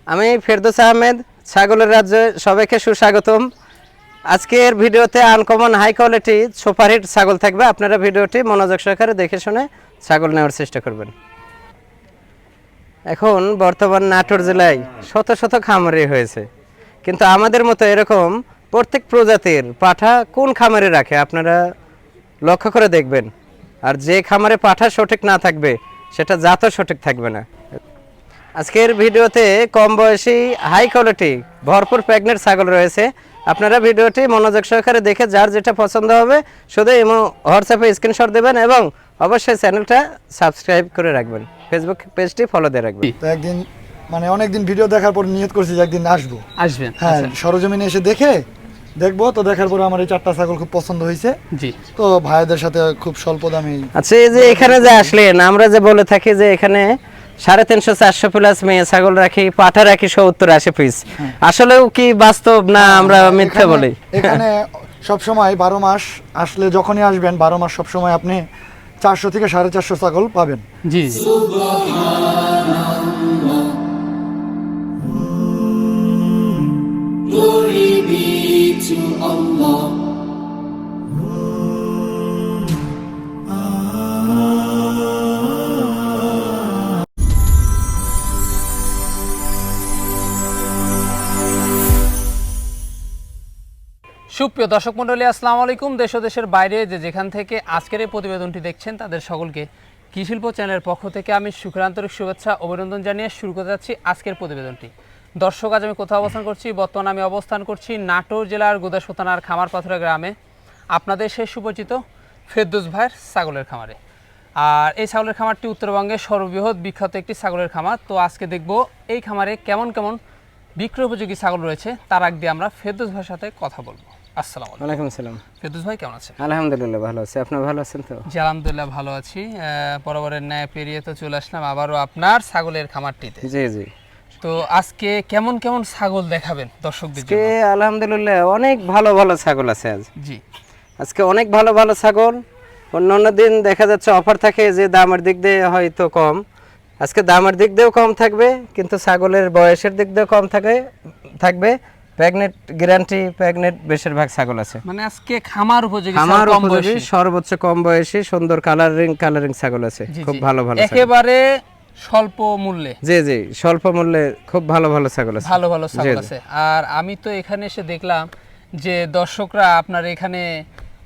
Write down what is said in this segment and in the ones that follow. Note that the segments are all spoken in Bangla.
আমি ফেরদৌস আহমেদ, ছাগলের রাজ্যে সবাইকে সুস্বাগতম। আজকের ভিডিওতে আনকমন হাই কোয়ালিটি সুপারহিট ছাগল থাকবে। আপনারা ভিডিওটি মনোযোগ সহকারে দেখে শুনে ছাগল নেওয়ার চেষ্টা করবেন। এখন বর্তমান নাটোর জেলায় শত শত খামারি হয়েছে, কিন্তু আমাদের মতো এরকম প্রত্যেক প্রজাতির পাঠা কোন খামারে রাখে আপনারা লক্ষ্য করে দেখবেন। আর যে খামারে পাঠা সঠিক না থাকবে সেটা জাতও সঠিক থাকবে না। আজকের ভিডিওতে কম বয়সী হাই কোয়ালিটি ভরপুর প্রেগনেন্ট ছাগল রয়েছে। আপনারা ভিডিওটি মনোযোগ সহকারে দেখে যার যেটা পছন্দ হবে শুধু হোয়াটসঅ্যাপে স্ক্রিনশট দেবেন এবং অবশ্যই চ্যানেলটা সাবস্ক্রাইব করে রাখবেন, ফেসবুক পেজটি ফলো দিয়ে রাখবেন। তো একদিন মানে অনেকদিন ভিডিও দেখার পর নিয়ত করছি যে একদিন আসবেন। হ্যাঁ, আচ্ছা। সরজমিনে এসে দেখবো। তো দেখার পরে আমার এই 4টা ছাগল খুব পছন্দ হয়েছে। জি। তো ভাইদের সাথে খুব স্বল্প দামে। আচ্ছা, এই যে এখানে যে আসলেন, আমরা যে বলে থাকি যে এখানে 350-400 প্লাস মেয়ে ছাগল রাখি, পাঠা রাখি 70-80 পিস, আসলেও কি বাস্তব না আমরা মিথ্যা বলি? এখানে সব সময় 12 মাস আসলে যখনই আসবেন 12 মাস সব সময় আপনি 400 থেকে 450 ছাগল পাবেন। জি। Glory be to Allah. সুপ্রিয় দর্শক মণ্ডলী, আসসালামু আলাইকুম। দেশ ও দেশের বাইরে যেখান থেকে আজকের এই প্রতিবেদনটি দেখছেন তাদের সকলকে কৃষিশিল্প চ্যানেলের পক্ষ থেকে আমি সুখের শুভেচ্ছা অভিনন্দন জানিয়ে শুরু করতে যাচ্ছি আজকের প্রতিবেদনটি। দর্শক, আজ আমি কোথাও অবস্থান করছি? বর্তমানে আমি অবস্থান করছি নাটোর জেলার গোদাসপুর থানার খামারপাথুরা গ্রামে, আপনাদের সেই সুপরিচিত ফেরদৌস ভাইয়ের ছাগলের খামারে। আর এই ছাগলের খামারটি উত্তরবঙ্গের সর্ববৃহৎ বিখ্যাত একটি ছাগলের খামার। তো আজকে দেখব এই খামারে কেমন কেমন বিক্রয় উপযোগী ছাগল রয়েছে। তার আগে দিয়ে আমরা ফেরদৌস ভাইয়ের সাথে কথা বলবো। আসসালামু আলাইকুম। ওয়ালাইকুম আসসালাম। ফেরদৌস ভাই কেমন আছেন? আলহামদুলিল্লাহ ভালো আছি, আপনি ভালো আছেন তো? জি, আলহামদুলিল্লাহ ভালো আছি। বরাবরের ন্যায় পেরিয়ে তো চলে আসলাম আবারও আপনার ছাগলের খামারটিতে। জি জি। তো আজকে কেমন কেমন ছাগল দেখাবেন দর্শকদের আজকে জন্য? আলহামদুলিল্লাহ অনেক ভালো ভালো ছাগল আছে আজ। জি। আজকে অনেক ভালো ভালো ছাগল। অন্যান্য দিন দেখা যাচ্ছে অফার থাকে যে দামের দিক দিয়ে হয়তো কম, আজকে দামের দিক দিয়েও কম থাকবে, কিন্তু ছাগলের বয়সের দিক দিয়েও কম থাকবে। প্রেগনেন্ট গ্যারান্টি, প্রেগনেন্ট বেশিরভাগ ছাগল আছে। মানে আজকে খামার উপযোগী আমার কম উপযোগী বয়সী, সর্বোচ্চ কম বয়সী সুন্দর কালারিং ছাগল আছে, জি, খুব জি। ভালো ভালো ছাগল। একেবারে স্বল্প মূল্যে। জি জি, স্বল্প মূল্যে খুব ভালো ভালো ছাগল আছে। ভালো ভালো ছাগল জি, জি। আছে। আর আমি তো এখানে এসে দেখলাম যে দর্শকরা আপনার এখানে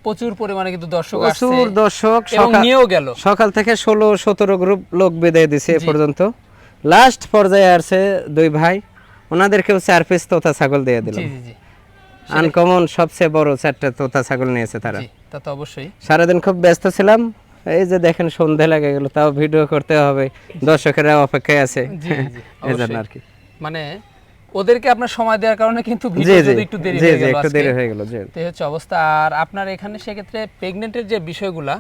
প্রচুর পরিমাণে কিন্তু দর্শক আসছে প্রচুর দর্শক, এবং নিয়েও গেল। সকাল থেকে 16-17 গ্রুপ লোক বিদায় দিছে এ জি। পর্যন্ত। লাস্ট পর্যায়ে আসছে 2 ভাই, ওনাদেরকেও 4 পিস তোতা ছাগল দিয়ে দিল। জি জি জি। আনকমন সবচেয়ে বড় 4টা তোতা ছাগল নিয়েছে তারা। জি, তা তো অবশ্যই। সারাদিন খুব ব্যস্ত ছিলাম, এই যে দেখেন সন্ধ্যা লেগে গেল, তাও ভিডিও করতে হবে, দর্শকেরা অপেক্ষায় আছে। জি জি, এই জন্য অবশ্যই। আর কি। মানে ওদেরকে আপনার সময় দেওয়ার কারণে কিন্তু জি ভিডিও জি যদি একটু দেরি জি হয়ে জি, গেল, একটু দেরি হয়ে গেল। জি তো এই হচ্ছে অবস্থা। আর আপনার এখানে সেক্ষেত্রে প্রেগনেন্টের যে বিষয়গুলা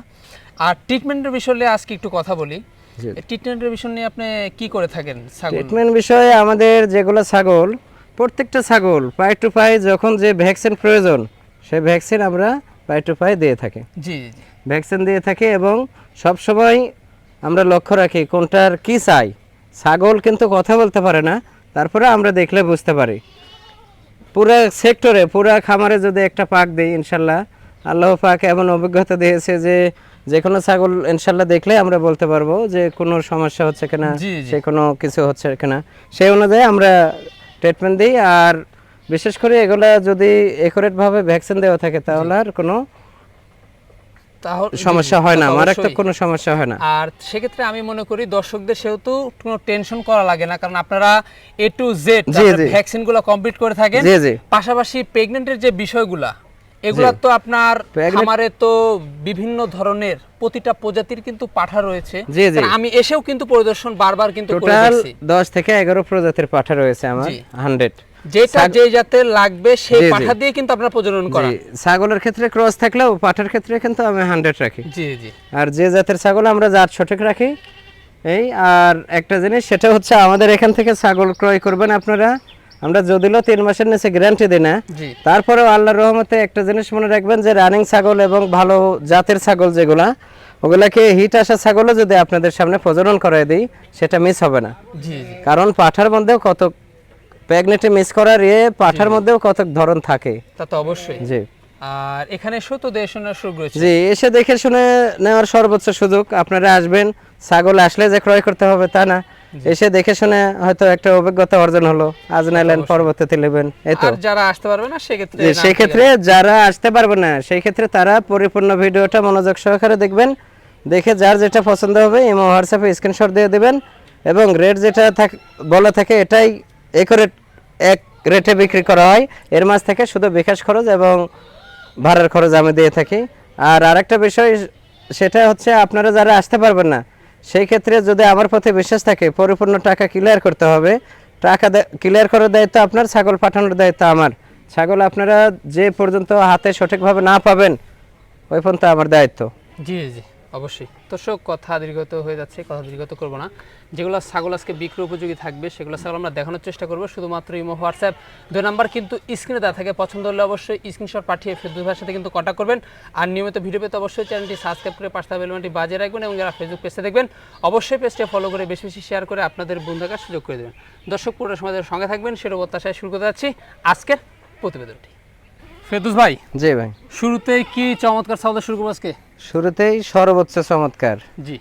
আর ট্রিটমেন্টের বিষয় নিয়ে আজকে একটু কথা বলি। জি। ট্রিটমেন্টের বিষয় নিয়ে আপনি কি করে থাকেন ছাগল? ট্রিটমেন্ট বিষয়ে আমাদের যেগুলো ছাগল, প্রত্যেকটা ছাগল পাই টু পাই যখন যে ভ্যাকসিন প্রয়োজন সেই ভ্যাকসিন আমরা পাই টু পাই দিয়ে থাকি। জি জি। ভ্যাকসিন দিয়ে থাকি এবং সব সময় আমরা লক্ষ্য রাখি কোনটার কি চাই। ছাগল কিন্তু কথা বলতে পারে না, তারপরে আমরা দেখলে বুঝতে পারি। পুরো সেক্টরে, পুরো খামারে যদি একটা পাক দিই, ইনশাল্লাহ আল্লাহ পাক এমন অভিজ্ঞতা দিয়েছে যে কোনো ছাগল ইনশাল্লাহ দেখলে আমরা বলতে পারবো যে কোনো সমস্যা হচ্ছে কিনা, জি, জি। সে কোনো কিছু হচ্ছে কিনা, সেই অনুযায়ী আমরা ট্রিটমেন্ট দিই। আর বিশেষ করে এগুলা যদি একুরেটভাবে ভ্যাকসিন দেওয়া থাকে তাহলে আর কোনো তাহলে সমস্যা হয় না, তা তো মারাত্মক অবশ্যই। কোনো সমস্যা হয় না। আর সেক্ষেত্রে আমি মনে করি দর্শকদের সেহেতু কোনো টেনশন করা লাগে না, কারণ আপনারা A to Z জি, জি। ভ্যাকসিনগুলো কমপ্লিট করে থাকেন। জি, জি। পাশাপাশি প্রেগনেন্টের যে বিষয়গুলা, এগুলা তো আপনার খামারে তো বিভিন্ন ধরনের প্রতিটা প্রজাতির কিন্তু পাঠা রয়েছে। জি, জি। কারণ আমি এসেও কিন্তু পরিদর্শন বারবার কিন্তু করে টোটাল দেখছি। 10 থেকে 11 প্রজাতির পাঠা রয়েছে আমার। জি। 100 যেটা যে জাতের লাগবে সেই জি, জি। পাঠা দিয়ে কিন্তু আপনারা প্রজনন করেন। জি, ছাগলের ক্ষেত্রে ক্রস থাকলেও পাঠার ক্ষেত্রে কিন্তু আমি 100 রাখি। জি জি। আর যে জাতের ছাগল আমরা জাত সঠিক রাখি। এই আর একটা জিনিস, সেটা হচ্ছে আমাদের এখান থেকে ছাগল ক্রয় করবেন আপনারা, আমরা যদিও 3 মাসের নিচে গ্যারান্টি দিই না, জি। তারপরেও আল্লাহর রহমতে একটা জিনিস মনে রাখবেন যে রানিং ছাগল এবং ভালো জাতের ছাগল যেগুলা, ওগুলাকে হিট আসা ছাগলও যদি আপনাদের সামনে প্রজনন করায় দিই সেটা মিস হবে না। জি জি। কারণ পাঠার মধ্যেও কত প্রেগনেটে মিস করার পাঠার মধ্যেও কত ধরন থাকে। তা তো অবশ্যই। জি আর এখানে এসেও তো দেখে শোনার সুযোগ রয়েছে। জি, এসে দেখে শুনে নেওয়ার সর্বোচ্চ সুযোগ। আপনারা আসবেন, ছাগল আসলে যে ক্রয় করতে হবে তা না, এসে দেখে শুনে হয়তো একটা অভিজ্ঞতা অর্জন হলো, আজ নাইলেন পরবর্তীতে নেবেন, এই তো। আর যারা আসতে পারবে না সেক্ষেত্রে জি, সেই ক্ষেত্রে যারা আসতে পারবে না সেই ক্ষেত্রে তারা পরিপূর্ণ ভিডিওটা মনোযোগ সহকারে দেখবেন, দেখে যার যেটা পছন্দ হবে ইমো হোয়াটসঅ্যাপে স্ক্রিনশট দিয়ে দেবেন, এবং রেট যেটা বলা থাকে এটাই এক রেটে বিক্রি করা হয়। এর মাঝ থেকে শুধু বিকাশ খরচ এবং ভাড়ার খরচ আমি দিয়ে থাকি। আর আরেকটা বিষয় সেটা হচ্ছে, আপনারা যারা আসতে পারবেন না সেই ক্ষেত্রে যদি আমার প্রতি বিশ্বাস থাকে, পরিপূর্ণ টাকা ক্লিয়ার করতে হবে। টাকা ক্লিয়ার করার দায়িত্ব আপনার, ছাগল পাঠানোর দায়িত্ব আমার। ছাগল আপনারা যে পর্যন্ত হাতে সঠিকভাবে না পাবেন ওই পর্যন্ত আমার দায়িত্ব। জি জি অবশ্যই। দর্শক, কথা দীর্ঘত হয়ে যাচ্ছে, কথা দীর্ঘত করবো না। যেগুলো ছাগল আজকে বিক্রি উপযোগী থাকবে সেগুলো ছাগল আমরা দেখানোর চেষ্টা করবো, শুধুমাত্র ইমো হোয়াটসঅ্যাপ 2 নাম্বার কিন্তু স্ক্রিনে দেওয়া থাকে। পছন্দ হলে অবশ্যই স্ক্রিনশট পাঠিয়ে ফেসবুক ভাইয়ের সাথে কিন্তু কন্ট্যাক্ট করবেন। আর নিয়মিত ভিডিও পেতে অবশ্যই চ্যানেলটি সাবস্ক্রাইব করে পাশে থাকা বেল বাটনটি বাজিয়ে রাখবেন, এবং যারা ফেসবুক পেজে দেখবেন অবশ্যই পেজটি ফলো করে বেশি বেশি শেয়ার করে আপনাদের বন্ধু থাকার সুযোগ করে দেবেন। দর্শক, পুরো সমাজের সঙ্গে থাকবেন সেটা প্রত্যাশায় শুরু করতে যাচ্ছি আজকের প্রতিবেদনটি। ফেরদৌস ভাই, জি ভাই, শুরুতেই কি চমৎকার ছাগল শুরু করবো আজকে? শুরুতেই সর্বোচ্চ চমৎকার। জি,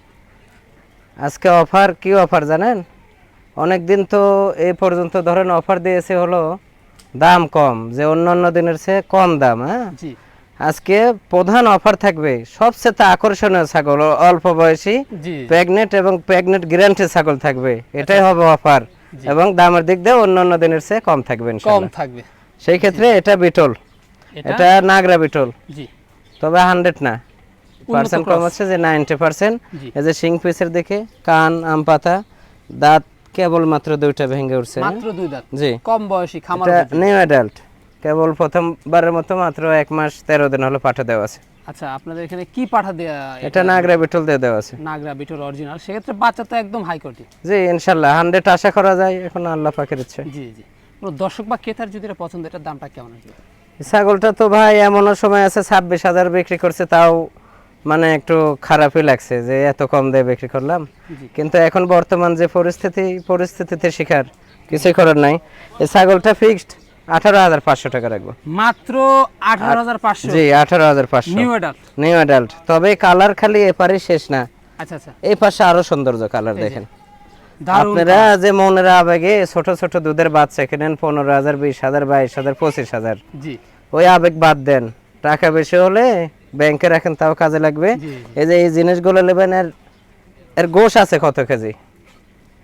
আজকে অফার, কি অফার জানেন? অনেক দিন তো এই পর্যন্ত ধরেন অফার দিয়েছে হলো দাম কম, যে অন্য দিনের চেয়ে কম দাম। হ্যাঁ, জি আজকে প্রধান অফার থাকবে সবচেয়ে আকর্ষণীয় ছাগল, অল্প বয়সী জি প্রেগনেন্ট এবং প্রেগনেন্ট গ্যারান্টি ছাগল থাকবে, এটাই হবে অফার। এবং দামের দিক দিয়ে অন্য দিনের চেয়ে কম থাকবে কম ইনশাআল্লাহ। থাকবে। সেই ক্ষেত্রে এটা বিটল, এটা নাগরা বিটল, জি তবে 100 না, পার্সেন্ট কম আছে যে 90%। জি। এই যে শিং পিসের দিকে কান, আম পাতা, দাঁত কেবল মাত্র 2টা ভেঙে উঠছে। মাত্র 2 দাঁত, জি, কম বয়সী খামার এটা উপযোগী। নিউ অ্যাডাল্ট, কেবল প্রথমবারের মতো মাত্র 1 মাস 13 দিন হলো পাঠা দেওয়া আছে। আচ্ছা, আপনাদের এখানে কি পাঠা দেয়া? এটা নাগরা বিটল দিয়ে দেওয়া আছে। নাগরা বিটল অরিজিনাল, সেক্ষেত্রে বাচ্চা তো একদম হাই কোয়ালিটি। জি ইনশাআল্লাহ 100 আশা করা যায়, এখন আল্লাহ পাকের ইচ্ছে। জি জি। কোনো দর্শক বা ক্রেতার যদি এটা পছন্দ, এটার দামটা কেমন আসবে? ছাগলটা তো ভাই এমনও সময় আছে 26,000 বিক্রি করছে, তাও মানে একটু খারাপই লাগছে যে এত কম দিয়ে বিক্রি করলাম। জি। কিন্তু এখন বর্তমান যে পরিস্থিতিতে শিকার কিছুই করার নাই। এই ছাগলটা ফিক্সড 18,500 টাকা রাখবো। মাত্র 18,500? জি 18,500 নিউ অ্যাডাল্ট। নিউ অ্যাডাল্ট, তবে কালার খালি এপারে শেষ না, আচ্ছা আচ্ছা, এই পাশে আরো সৌন্দর্য কালার এই যে, দেখেন। দারুণ আপনারা যে মনের আবেগে ছোট ছোট দুধের বাচ্চা কিনেন 15,000, 20,000, 22,000, 25,000, জি ওই আবেগ বাদ দেন। টাকা বেশি হলে ব্যাংকে রাখেন, তাও কাজে লাগবে। জি, এই যে এই জিনিসগুলো নেবেন, এর গোশ আছে কত কেজি,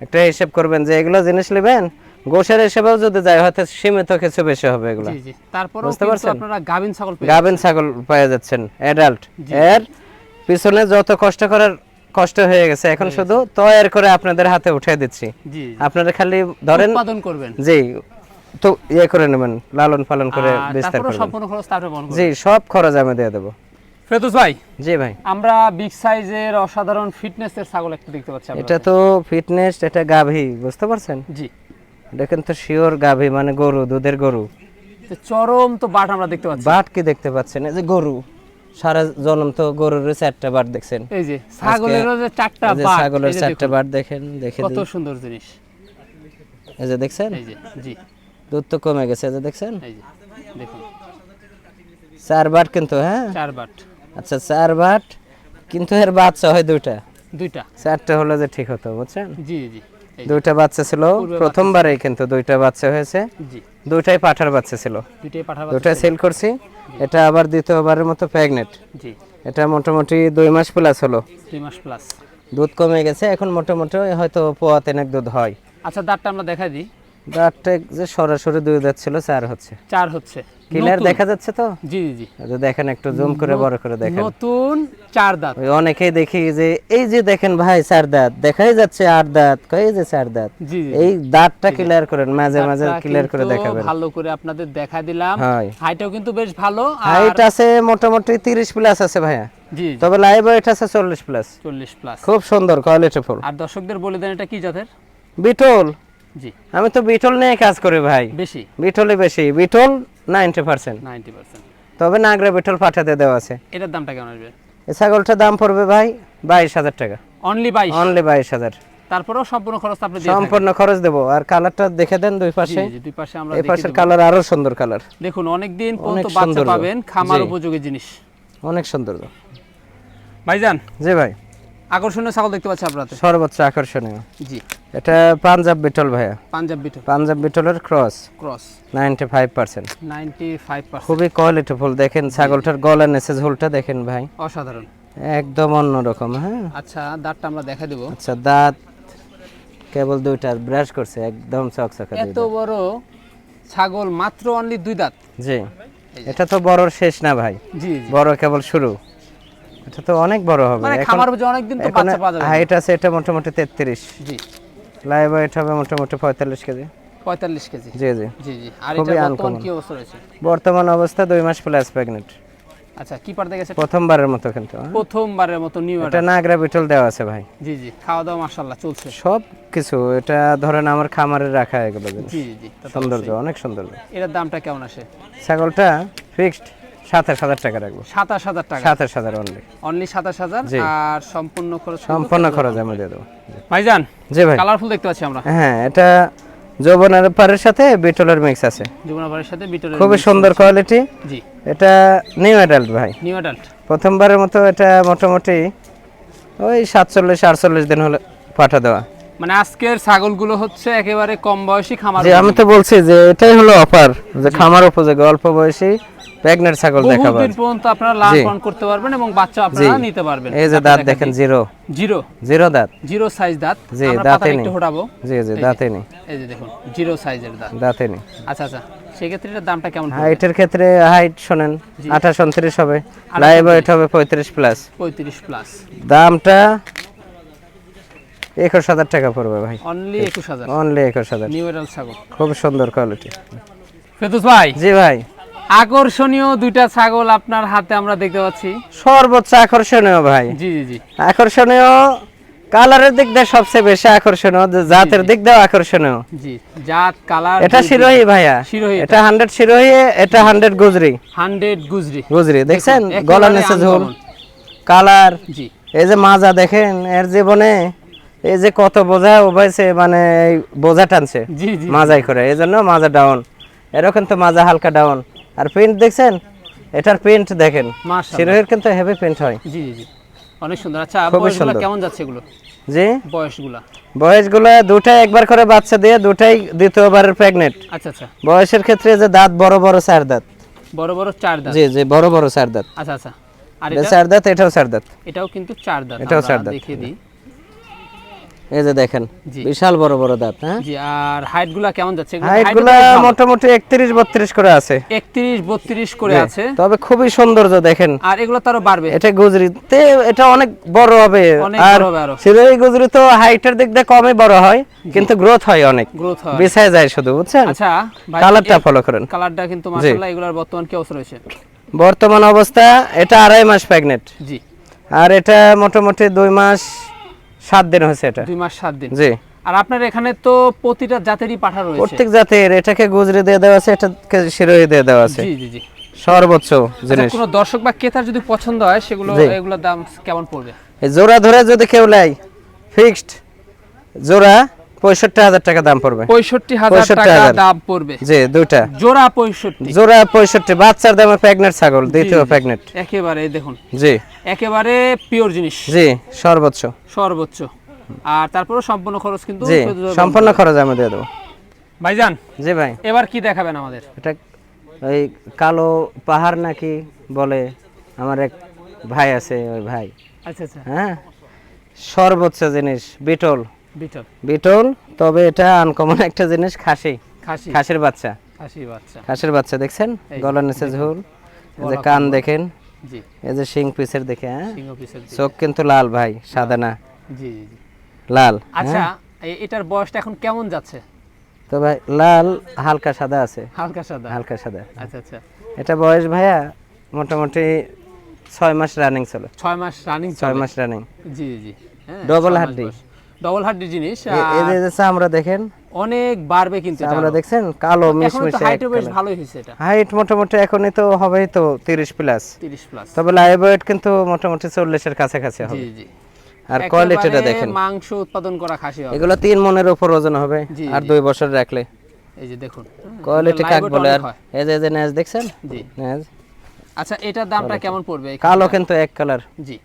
একটা হিসেব করবেন যে এগুলো জিনিস নেবেন, গোশের হিসেবেও যদি যায় হয়তো সীমিত কিছু বেশি হবে এগুলো। জি জি। তারপরেও বুঝতে কিন্তু পারছেন? আপনারা গাভিন ছাগল পেয়ে গাভিন ছাগল পেয়ে যাচ্ছেন অ্যাডাল্ট। জি। এর পিছনে যত কষ্ট হয়ে গেছে, এখন শুধু তৈরি করে আপনাদের হাতে উঠে দিচ্ছি। জি, আপনারা খালি ধরেন, উৎপাদন করবেন। জি, তো করে নেবেন, লালন পালন করে আর বিস্তার তারপরেও করবেন। সম্পূর্ণ খরচ তারপরে বহন করবেন। জি, সব খরচ আমি দিয়ে দেবো। ফেরদৌস ভাই, জি ভাই, আমরা বিগ সাইজের অসাধারণ ফিটনেসের ছাগল একটা দেখতে পাচ্ছি আপনার এটা কাছে। তো ফিটনেস, এটা গাভী, বুঝতে পারছেন? জি, দেখেন তো শিওর গাভী, মানে গরু, দুধের গরু। তো চরম তো বাট আমরা দেখতে পাচ্ছি। বাট কি দেখতে পাচ্ছেন? এই যে গরু, সারা জনম তো গরুর 4টা বাট দেখছেন। এই যে ছাগলেরও যে 4টা এই যে বাট, ছাগলের এই যে 4টা দেখুন, বাট দেখেন, দেখে কত দিন। সুন্দর জিনিস। এই যে দেখছেন, এই যে, জি, দুধ তো কমে গেছে, এই যে দেখছেন এই যে দেখুন 4 বাট কিন্তু। হ্যাঁ 4 বাট, আচ্ছা 4 বাট, কিন্তু এর বাচ্চা হয় 2টা, 2টা। 4টা হলে যে ঠিক হতো, বুঝছেন? জি জি, এই যে, 2টা বাচ্চা ছিল পূর্বে প্রথমবারেই, কিন্তু 2টা বাচ্চা হয়েছে, জি, 2টাই পাঠার বাচ্চা ছিল, 2টাই পাঠাবো। 2টা সেল করছি। এটা আবার দ্বিতীয়বারের মতো প্রেগনেন্ট। জি, এটা মোটামুটি 2 মাস প্লাস হলো, 2 মাস প্লাস। দুধ কমে গেছে, এখন মোটামুটি হয়তো পোয়া 3 দুধ হয়। আচ্ছা, দাঁতটা আমরা দেখাই দিই। দাঁতটা যে সরাসরি 2 দাঁত ছিল, 4 হচ্ছে। 4 হচ্ছে। ক্লিয়ার নতুন। দেখা যাচ্ছে তো? জি জি জি, এই যে দেখেন, একটু জুম করে বড় করে দেখেন। নতুন 4 দাঁত। ওই অনেকেই দেখি যে এই যে দেখেন ভাই 4 দাঁত দেখাই যাচ্ছে, 8 দাঁত কই যে 4 দাঁত। জি জি, এই দাঁতটা ক্লিয়ার করেন, মাঝে মাঝে দাঁতটা ক্লিয়ার করে কিন্তু দেখাবেন। ভালো করে আপনাদের দেখা দিলাম। হয়। হাইটও কিন্তু বেশ ভালো। আর হাইট আছে মোটামুটি 30 প্লাস আছে ভাইয়া, জি জি, তবে লাইভ ওয়েট আছে 40 প্লাস। 40 প্লাস। খুব সুন্দর কোয়ালিটিফুল আর দর্শকদের বলে দেন এটা কি জাতের? বিটল। জি, আমি তো বিটল নিয়ে কাজ করি ভাই, বেশি বিটলই বেশি, বিটল 90%, 90%। তবে নাগরা বিটল পাঠাতে দেওয়া আছে। এটার দামটা কেমন আসবে? এই ছাগলটার দাম পড়বে ভাই 22,000 টাকা, অনলি 22? অনলি 22,000। তারপরেও সম্পূর্ণ খরচ আপনি দিয়ে থাকেন। সম্পূর্ণ খরচ দেব। আর কালারটা দেখে দেন দুই জি পাশে, জি, দুই পাশে আমরা এই দেখে পাশের দেব। কালার আরো সুন্দর কালার, দেখুন অনেক দিন পর্যন্ত অনেক বাচ্চা সৌন্দর্য। পাবেন, খামার জি। উপযোগী জিনিস। অনেক সুন্দর। ভাইজান জি ভাই, আকর্ষণীয় ছাগল দেখতে পাচ্ছি আপনার হাতে। সর্বোচ্চ আকর্ষণীয় জি, এটা পাঞ্জাব বিটল ভাইয়া, পাঞ্জাব বিটল পাঞ্জাব বিটলের ক্রস, ক্রস 95%। 95%। খুবই কোয়ালিটিফুল। দেখেন ছাগলটার গলা নেচে ঝোলটা দেখেন ভাই, অসাধারণ। একদম অন্যরকম। হ্যাঁ আচ্ছা, দাঁতটা আমরা দেখা দেব। আচ্ছা, দাঁত কেবল দুইটা, ব্রাশ করছে, একদম চকচকে দুই এত দাঁত। বড় ছাগল মাত্র অনলি 2 দাঁত। জি, এটা তো বড়র শেষ না ভাই, জি জি, বড় কেবল শুরু। এটা তো অনেক বড় হবে। মানে এখন খামার উপযোগী অনেক দিন তো এখন বাচ্চা পাওয়া যাবে। হাইট আছে এটা মোটামুটি 33, জি, লাইভ ওয়েট হবে মোটামুটি 45 কেজি। 45 কেজি। জি জি। জি জি, আর খুবই এটা বর্তমান uncommon। কি অবস্থা রয়েছে? বর্তমান অবস্থা 2 মাস প্লাস প্রেগনেন্ট, আচ্ছা, কি পারতে গেছে? প্রথমবারের মতো কিন্তু। হ্যাঁ? প্রথমবারের মতো নিউ এটা নাগরা বিটল দেওয়া আছে ভাই, জি জি, খাওয়া দাওয়া মাশাআল্লাহ চলছে। সব কিছু। এটা ধরেন আমার খামারে রাখা এগুলো জিনিস। জি জি, তা তো সৌন্দর্য, অবশ্যই। অনেক সৌন্দর্য। এটার দামটা কেমন আসে? ছাগলটা ফিক্সড 27,000 টাকা রাখবো। 27,000 টাকা। 27,000 অনলি। অনলি 27,000। জি। আর সম্পূর্ণ খরচ কিন্তু সম্পূর্ণ কেন্দ্র খরচ সরকার। আমি দিয়ে দেবো। ভাইজান জি ভাই। কালারফুল দেখতে পাচ্ছি আমরা। হ্যাঁ, এটা যৌবনের পারের সাথে বিটলের মিক্স আছে, যমুনাপাড়ের সাথে বিটলের খুবই mix সুন্দর রয়েছে। কোয়ালিটি। জি, এটা নিউ অ্যাডাল্ট ভাই, নিউ অ্যাডাল্ট। প্রথমবারের মতো। এটা মোটামুটি ওই 47-48 দিন হলে পাঠা দেওয়া। মানে আজকের ছাগলগুলো হচ্ছে একেবারে কম বয়সী খামার যে আমি তো বলছি যে এটাই হলো অফার, যে খামার উপযোগী অল্প বয়সী প্রেগনেন্ট ছাগল দেখাবো। বহুদিন পর্যন্ত আপনারা লালন জি। পালন করতে পারবেন এবং বাচ্চা আপনারা নিতে পারবেন। এই যে দাঁত দেখেন, জিরো জিরো জিরো দাঁত। জিরো সাইজ দাঁত। জি, আমরা দাঁতে পাতাটা নেই। একটু হটাবো। জি জি, এই যে, দাঁতে নেই, এই যে দেখুন জিরো সাইজের দাঁত। দাঁতে নেই। আচ্ছা আচ্ছা, সেক্ষেত্রে এটার দামটা কেমন পড়বে? হাইটের ক্ষেত্রে হাইট শোনেন জি। 28-29 হবে, 28-29 লাইভ ওয়েট হবে 35 প্লাস। 35 প্লাস। দামটা 21,000 টাকা পড়বে ভাই, অনলি 21,000। অনলি 21,000। নিউ এডাল ছাগল। খুব সুন্দর কোয়ালিটি। ফেরদৌস ভাই, জি ভাই, আকর্ষণীয় দুইটা ছাগল আপনার হাতে আমরা দেখতে পাচ্ছি। সর্বোচ্চ আকর্ষণীয় ভাই, জি জি জি, আকর্ষণীয়। কালারের দিক দিয়ে সবচেয়ে বেশি আকর্ষণীয়, জাতের দিক দিয়েও আকর্ষণীয়। জি, জাত কালার। এটা শিরোহী ভাইয়া, শিরোহী এটা 100 শিরোহী, এটা 100 গুজরি। 100 গুজরি। গুজরি দেখছেন, দেখুন, গলা একেবারে নিচে ঝোল, uncommon। কালার। জি, এই যে মাজা দেখেন, এর জীবনে এই যে কত বোঝা উবাইছে, মানে এই বোঝা টানছে জি জি, মাজাই করে, এই জন্য মাজা ডাউন। এরকম তো মাজা হালকা ডাউন। আর প্রিন্ট দেখছেন, এটার প্রিন্ট দেখেন, মাশাআল্লাহ। শিরোহির কিন্তু হেভি প্রিন্ট হয়। জি জি জি, অনেক সুন্দর। আচ্ছা, খুবই বয়সগুলো সুন্দর। কেমন যাচ্ছে এগুলো? জি, বয়সগুলো? বয়সগুলো দুটাই একবার করে বাচ্চা দিয়ে, দুটাই দ্বিতীয়বারের প্রেগনেন্ট। আচ্ছা আচ্ছা, বয়সের ক্ষেত্রে যে দাঁত বড় বড় 4 দাঁত। বড় বড় 4 দাঁত। জি জি, বড় বড় 4 দাঁত। আচ্ছা আচ্ছা, আর এটা এটা? 4 দাঁত, এটাও 4 দাঁত। এটাও কিন্তু 4 দাঁত। এটাও আমরা 4 দাঁত। দেখিয়ে দিই। এই যে দেখেন, জি। বিশাল বড় বড় দাঁত। হ্যাঁ, জি, আর হাইটগুলো কেমন যাচ্ছে? হাইটগুলো মোটামুটি 31-32 করে আছে। 31-32 করে জি, আছে। তবে খুবই সৌন্দর্য দেখেন। আর এগুলো তো আরো বাড়বে। এটা গুজরিতে এটা অনেক বড় হবে। অনেক আর বড় হবে আরো। সিরোহি গুজরি তো হাইটের দিক দিয়ে কমই বড় হয়, কিন্তু গ্রোথ হয় অনেক, গ্রোথ হয়। বিছায় যায় শুধু, বুঝছেন। আচ্ছা ভাই, কালারটা ফলো করেন। কালারটা কিন্তু মাশাআল্লাহ। এগুলোর বর্তমান কি অবস্থা রয়েছে? বর্তমান অবস্থা এটা 2.5 মাস প্রেগনেন্ট, জি, আর এটা মোটামুটি 2 মাস 7 দিন হয়েছে এটা। 2 মাস 7 দিন। জি, আর আপনার এখানে তো প্রতিটা জাতেরই পাঠা রয়েছে। প্রত্যেক জাতের। এটাকে গুজরি দিয়ে দেওয়া আছে, এটাকে শিরোহি দিয়ে দেওয়া আছে। জি জি জি। সর্বোচ্চ আচ্ছা, জিনিস। কোনো দর্শক বা ক্রেতার যদি পছন্দ হয় সেগুলো, জি। এগুলোর দাম কেমন পড়বে? এই জোড়া ধরে যদি কেউ নেয়, ফিক্সড জোড়া 65,000 টাকা দাম পড়বে। 65,000 টাকা 65,000 দাম পড়বে। জি, দুইটা জোড়া 65। জোড়া 65, বাচ্চার দামে প্রেগনেন্ট ছাগল, দ্বিতীয় জি, জি। প্রেগনেন্ট। একেবারে দেখুন, জি একেবারে পিওর জিনিস, জি, সর্বোচ্চ। সর্বোচ্চ। আর তারপরে সম্পূর্ণ খরচ কিন্তু জি, ফেরদৌস ভাই সম্পূর্ণ বলবেন। খরচ আমি দিয়ে দেবো। ভাইজান জি ভাই, এবার কি দেখাবেন আমাদের? এটা ওই কালো পাহাড় নাকি বলে, আমার এক ভাই আছে, ওই ভাই। আচ্ছা আচ্ছা, হ্যাঁ, সর্বোচ্চ জিনিস বিটল। বিটল বিটল, তবে এটা আনকমন একটা জিনিস, খাসি, খাসি, খাসির বাচ্চা। খাসি বাচ্চা। খাসির বাচ্চা দেখছেন, এই গলার নিচে ঝোল, এই যে গলা কান কম্বল। দেখেন, জি, এই যে শিং পিসের দেখে। হ্যাঁ, সিংহ পিসের দিকে। চোখ কিন্তু লাল ভাই, সাদা না, জি জি জি। লাল। আচ্ছা, হ্যাঁ, এটার বয়সটা এখন কেমন যাচ্ছে? তো ভাই লাল হালকা সাদা আছে, হালকা সাদা। হালকা সাদা। আচ্ছা আচ্ছা, এটা বয়স ভাইয়া মোটামুটি 6 মাস রানিং চলে। 6 মাস রানিং। 6 মাস রানিং। জি জি, হ্যাঁ, Double 6 মাস হাড্ডি। বয়স। ডবল হাড্ডি জিনিস। এই যে চামড়া দেখেন, অনেক বাড়বে কিন্তু এটা চামড়া আরো। দেখছেন, কালো এখন তো মিশমিশে। হাইটও বেশ ভালোই হয়েছে এটা। হাইট মোটামুটি এখনই তো হবেই তো 30 প্লাস, 30 প্লাস। তবে লাইভ ওয়েট কিন্তু মোটামুটি 40-এর কাছাকাছি জি হবে। জি, আর কোয়ালিটিটা একেবারে দেখেন, মাংস উৎপাদন করা খাসি হবে। এগুলো 3 মনের উপর ওজন হবে জি, আর জি। 2 বছর রাখলে। এই যে দেখুন কোয়ালিটি এগুলো কাক live বলে। weight আর অনেক হয়। এই যে নেজ দেখছেন, জি। নেজ আচ্ছা এটার দামটা কেমন পড়বে এই কালো খাসিটা? কিন্তু এক কালার জি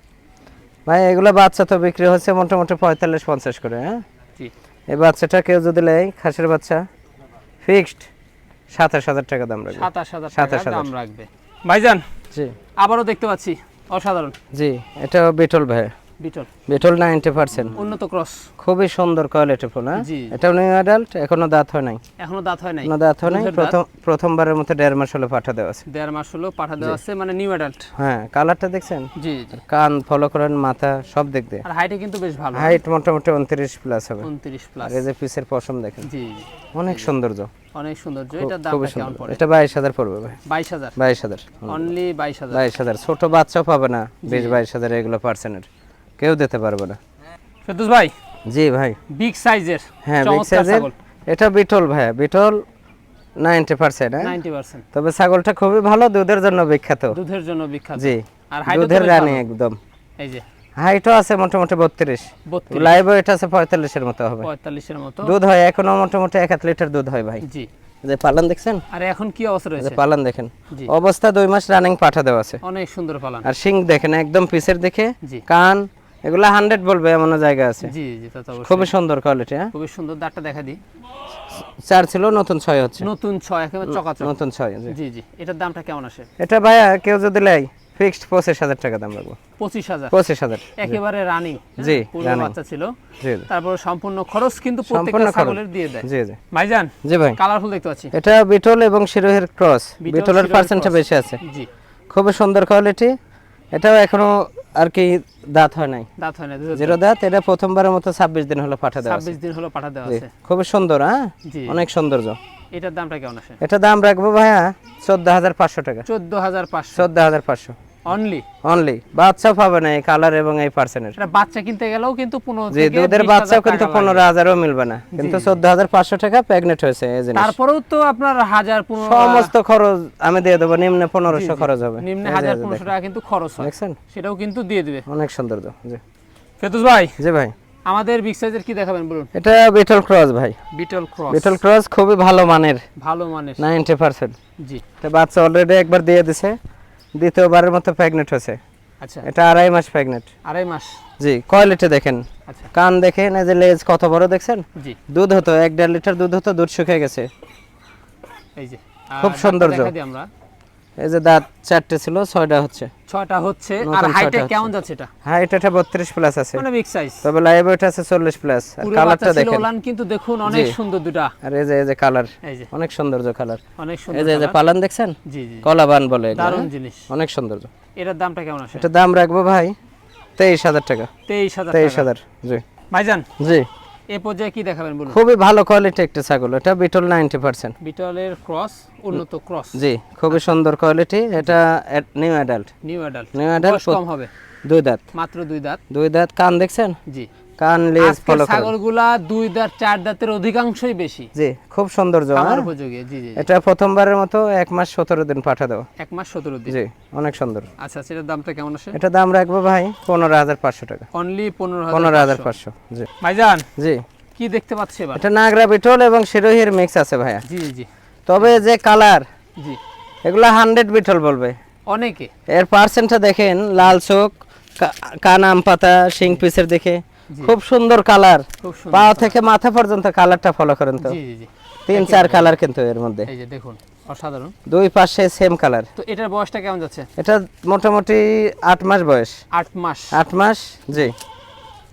ভাই। এগুলো বাচ্চা তো বিক্রি হচ্ছে মোটামুটি 45-50 করে। হ্যাঁ, জি এই বাচ্চাটা কেউ যদি নেয়, খাসির বাচ্চা ফিক্সড 27,000 টাকা দাম রাখবে। 27,000 টাকা 27,000 দাম রাখবে। ভাইজান জি আবারও দেখতে পাচ্ছি অসাধারণ জি, এটা বিটল ভাই, বিটল বিটল 90%, উন্নত ক্রস। খুবই সুন্দর কোয়ালিটি ফুল। হ্যাঁ, জি। এটাও নিউ অ্যাডাল্ট, এখনো দাঁত হয় নাই, এখনো দাঁত হয় নাই, এখনো দাঁত হয় নাই। দুধের দাঁত। প্রথমবারের মতো 1.5 মাস হলো পাঠা দেওয়া আছে। 1.5 মাস হলো পাঠা দেওয়া আছে, মানে নিউ অ্যাডাল্ট। হ্যাঁ, কালারটা দেখছেন, জি জি। কান ফলো করেন, মাথা সব দিক দিয়ে। আর হাইটে কিন্তু বেশ ভালো, হাইট মোটামুটি 29 প্লাস হবে। 29 আর প্লাস। এই যে পিসের পশম দেখেন, জি জি, অনেক সৌন্দর্য, অনেক সৌন্দর্য। এটার খুবই দামটা কেমন সুন্দর। পড়ে? এটা 22,000 পড়বে ভাই, 22,000 22,000 অনলি 22,000। 22,000। ছোট বাচ্চাও পাবে না 20-22,000 এগুলো পার্সেন্টের, কেউ দিতে পারবে না। ফেরদৌস ভাই জি ভাই, বিগ সাইজের, হ্যাঁ বিগ চমৎকার সাইজের। ছাগল, এটা বিটল ভাইয়া, বিটল 90%। হ্যাঁ, 90% তবে ছাগলটা খুবই ভালো, দুধের জন্য বিখ্যাত। দুধের জন্য বিখ্যাত। জি, আর হাইটও দুধের রানী একদম। এই যে হাইটও আছে মোটামুটি 32, 32 লাইভ ওয়েট আছে 45 এর মতো হবে। 45 এর মতো দুধ হয় এখনো মোটামুটি 1 লিটার দুধ হয় ভাই। জি। যে পালন দেখছেন, আর এখন কি অবস্থা যে রয়েছে? পালন দেখেন, জি। অবস্থা 2 মাস রানিং পাঠা দেওয়া আছে। অনেক সুন্দর পালন। আর শিং দেখেন একদম পিসের দিকে, জি। কান এগুলা 100 বলবে এমন জায়গা আছে। জি জি, তা তো অবশ্যই। খুবই সুন্দর কোয়ালিটি। হ্যাঁ, খুবই সুন্দর। দাঁতটা দেখা দিই। 4 ছিল, নতুন 6 হচ্ছে। নতুন 6 একেবারে চকাচক। নতুন 6। জি। জি জি, এটার দামটা কেমন আসে? এটা ভাইয়া কেউ যদি লাই ফিক্সড 25,000 টাকা দাম রাখবো। 25,000 25,000 একেবারে রানিং। জি, পূর্ব running। বাচ্চা ছিল, জি তারপর সম্পূর্ণ খরচ কিন্তু প্রত্যেকটা সম্পূর্ণ খরচ। ছাগলের দিয়ে দেয়। জি জি ভাইজান জি ভাই, কালারফুল দেখতে পাচ্ছি। এটা বিটল এবং শিরোহের ক্রস। বিটল, বিটলের শিরোহের পার্সেন্টটা cross। বেশি আছে, জি, খুবই সুন্দর কোয়ালিটি। এটাও এখনো আর কি দাঁত হয় নাই, দাঁত হয় না, দুধের জিরো দাঁত। এটা প্রথমবারের মতো 26 দিন হলো পাঠা দেওয়া আছে। 26 দিন হলো পাঠা দেওয়া জি, আছে। খুবই সুন্দর। হ্যাঁ, জি। অনেক সৌন্দর্য। এটার দামটা কেমন আসে? এটা দাম রাখবো ভাইয়া 14,500 টাকা। 14,500 14,500 অনলি। অনলি। বাচ্চাও পাবে না এই কালার এবং এই পার্সেন্টের। এটা বাচ্চা কিনতে গেলেও কিন্তু 15 যে থেকে দুধের 20,000 বাচ্চাও কিন্তু টাকা লাগে। 15,000ও মিলবে না, কিন্তু 14,500 টাকা প্রেগনেন্ট হয়েছে এই জিনিস। তারপরেও তো আপনার 1000-15 সমস্ত খরচ আমি দিয়ে দেবো, নিম্নে 1500 খরচ হবে। নিম্নে এই যে 1000-1500 টাকা কিন্তু খরচ হয়, দেখছেন, সেটাও কিন্তু দিয়ে দিবে। অনেক সৌন্দর্য। জি ফেরদৌস ভাই জি ভাই, আমাদের বিগ সাইজের কি দেখাবেন বলুন? এটা বিটল ক্রস ভাই। বিটল ক্রস, বিটল ক্রস খুবই ভালো মানের, ভালো মানের। 90%। জি, এটা বাচ্চা অলরেডি একবার দিয়ে দিছে, দ্বিতীয়বারের মতো প্রেগনেন্ট হয়েছে। আচ্ছা এটা 2.5 মাস প্রেগনেন্ট। 2.5 মাস। জি, কোয়ালিটি দেখেন, আচ্ছা কান দেখেন, এই যে লেজ কত বড় দেখছেন। জি, দুধ হতো 1.5 লিটার দুধ হতো, দুধ শুকিয়ে গেছে। এই যে খুব দাঁতটা সৌন্দর্য। দেখা দিই আমরা। এই যে দাঁত 4টে ছিল, 6টা হচ্ছে। 6টা হচ্ছে। নতুন আর হাইটে 6টা হচ্ছে। কেমন যাচ্ছে এটা? হাইট এটা 32 প্লাস আছে, মানে বিগ সাইজ। তবে লাইভ ওয়েট আছে 40 প্লাস। আর পুরো কালারটা বাচ্চা ছিল দেখেন, ওলান কিন্তু দেখুন অনেক জি। সুন্দর দুটা। আর এই যে কালার, এই যে অনেক সৌন্দর্য কালার। অনেক এই সুন্দর যে colour। পালান দেখছেন, জি জি, কলাবান বলে এগুলো, দারুণ হ্যাঁ? জিনিস। অনেক সৌন্দর্য। এটার দামটা কেমন আসে? এটা দাম রাখবো ভাই 23,000 টাকা। 23,000 টাকা। 23,000। জি ভাইজান জি, এই পর্যায়ে কি দেখাবেন বলুন? খুবই ভালো কোয়ালিটি একটা ছাগল। এটা বিটল 90%। বিটলের ক্রস, উন্নত ক্রস। জি, খুবই সুন্দর কোয়ালিটি। এটা new adult. New adult. New adult, বয়স কম হবে, 2 দাঁত। মাত্র 2 দাঁত। 2 দাঁত। কান দেখছেন, জি, কান লেজ আজকের ফলো করেন। ছাগলগুলা 2 দাঁত 4 দাঁতের অধিকাংশই বেশি জি, খুব সৌন্দর্য। খামার হ্যাঁ? উপযোগী। জি জি, এটা প্রথমবারের মতো 1 মাস 17 দিন পাঠা দেওয়া। 1 মাস 17 দিন। জি, অনেক সুন্দর। আচ্ছা, সেটার দামটা কেমন আসে? এটা দাম রাখবো ভাই 15,500 টাকা। অনলি 15,500। 15,500। জি ভাইজান জি, কি দেখতে পাচ্ছি এবার? এটা নাগরা বিটল এবং শিরোহির মিক্স আছে ভাইয়া। জি জি তবে যে কালার, জি, এগুলা 100 বিটল বলবে। অনেকে এর পার্সেন্টটা দেখেন, লাল চোখ, কান আম পাতা, শিং পিসের দেখে খুব সুন্দর কালার। খুব সুন্দর। পা থেকে মাথা পর্যন্ত কালারটা ফলো করেন তো। জি জি জি, 3-4 কালার কিন্তু এর মধ্যে, এই যে দেখুন অসাধারণ। 2 পাশে সেম কালার। তো এটার বয়সটা কেমন যাচ্ছে? এটা মোটামুটি 8 মাস বয়স। 8 মাস। 8 মাস। জি,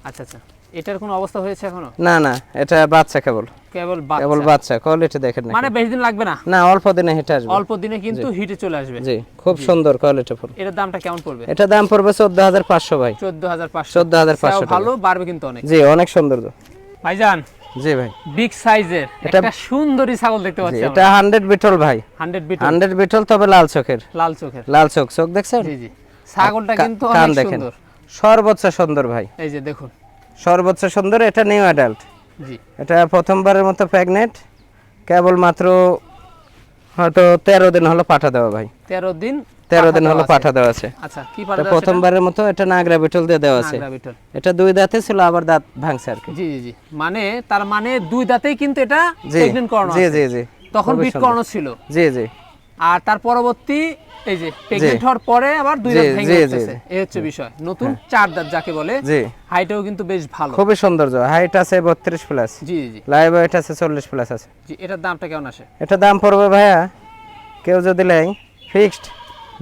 আচ্ছা আচ্ছা, এটার কোনো অবস্থা হয়েছে এখনো? না না, এটা বাচ্চা কেবল, কেবল কেবল বাচ্চা। বাচ্চা। কোয়ালিটি দেখেন না, মানে বেশি দিন লাগবে না, না অল্প দিনে হেঁটে আসবে। অল্প দিনে কিন্তু হিটে চলে আসবে। জি, খুব সুন্দর কোয়ালিটি ফুল। এটার দামটা কেমন পড়বে? এটা দাম পড়বে 14,500 ভাই। 14,500। 14,500 সেও ভালো, বাড়বে কিন্তু অনেক। জি, অনেক সৌন্দর্য। ভাইজান জি ভাই, বিগ সাইজের এটা- একটা সুন্দরী ছাগল দেখতে জি, পাচ্ছি এটা 100 বিটল ভাই। 100 বিট 100 বিটল, তবে লাল চোখের। লাল চোখের। লাল চোখ, চোখ দেখছেন? জি জি, ছাগলটা কিন্তু কান অনেক দেখেন, সুন্দর। সর্বোচ্চ সুন্দর ভাই, এই যে দেখুন। সর্বোচ্চ সুন্দর। এটা নিউ অ্যাডাল্ট। জি, এটা প্রথমবারের মতো প্রেগনেন্ট, কেবল মাত্র হয়তো 13 দিন হলো পাঠা দেওয়া ভাই, 13 দিন 13 দিন হলো আছে। পাঠা দেওয়া আছে। আচ্ছা কি এটা পাঠা দেওয়া আছে প্রথমবারের মতো এটা নাগরা বিটল দিয়ে দেওয়া আছে। নাগরা বিটল। এটা 2 দাঁতে ছিল, আবার দাঁত ভাঙছে আর কি। জি জি জি, মানে তার মানে 2 দাঁতেই কিন্তু এটা জি প্রেগন্যান্ট করানো জি আছে। জি জি, তখন খুবই বিট সুন্দর। করানো ছিল, জি জি আর তার পরবর্তী এই যে প্রেগন্যান্ট হওয়ার পরে আবার 2 জি, দাঁত ভেঙে জি, জি, উঠতেছে, জি। এই হচ্ছে বিষয়। নতুন 4 দাঁত যাকে বলে, জি, হাইটও কিন্তু বেশ ভালো। খুবই সৌন্দর্য। হাইট আছে 32 প্লাস, জি জি লাইভ ওয়েট আছে 40 প্লাস আছে। জি, এটার দামটা কেমন আসে? এটা দাম পড়বে ভাইয়া, কেউ যদি নেয় ফিক্সড